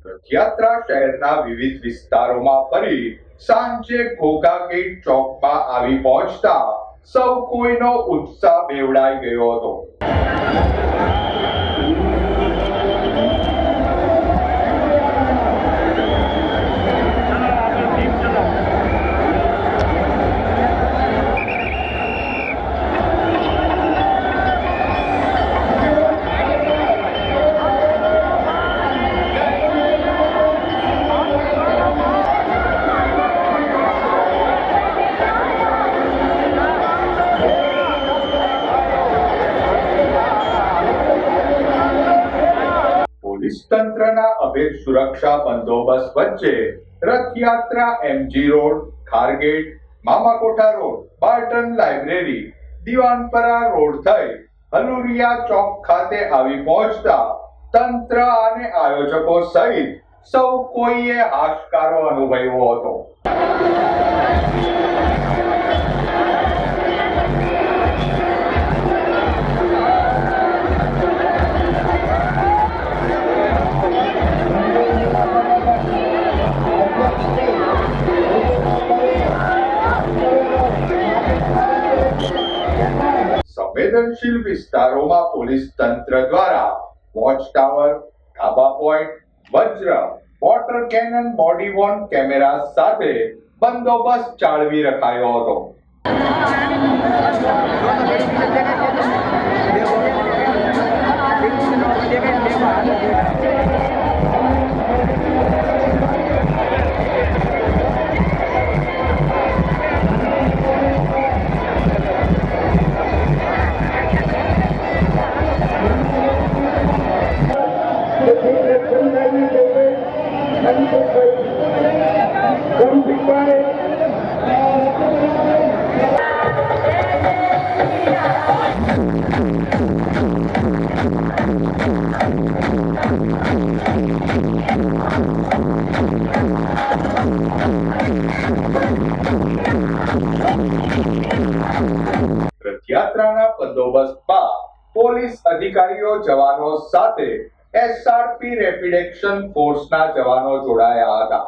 રથયાત્રા શહેરના વિવિધ વિસ્તારોમાં ફરી સાંજે ઘોઘા ગેટ ચોકમાં આવી પહોંચતા સૌ કોઈનો ઉત્સાહ બેવડાઈ ગયો હતો. પોલીસ તંત્રના અભેદ સુરક્ષા બંદોબસ્ત વચ્ચે Rathyatra MG road, Khargate, Mamakotha road, Barton library, Diwanpara road થઈ હલુરિયા ચોક ખાતે આવી પહોંચતા તંત્ર અને આયોજકો સહિત સૌ કોઈએ હાશકારો અનુભવ્યો હતો. સંવેદનશીલ વિસ્તારોમાં પોલીસ તંત્ર દ્વારા વોચ ટાવર, ધાબા point, Vajra, water cannon, body worn camera સાથે બંદોબસ્ત જાળવી રખાયો હતો. રથયાત્રાના બંદોબસ્તમાં પોલીસ અધિકારીઓ, જવાનો સાથે એસઆરપી રેપિડ એક્શન ફોર્સના જવાનો જોડાયા હતા.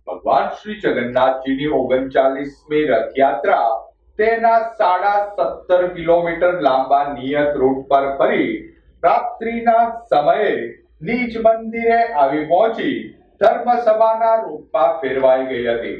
ભગવાન શ્રી જગન્નાથજીની 39મી રથયાત્રા તેના 17.5 કિલોમીટર લાંબા નિયત રૂટ પર ફરી રાત્રિના સમયે નિજ મંદિરે આવી પહોંચી ધર્મસભાના રૂપમાં ફેરવાઈ ગઈ હતી.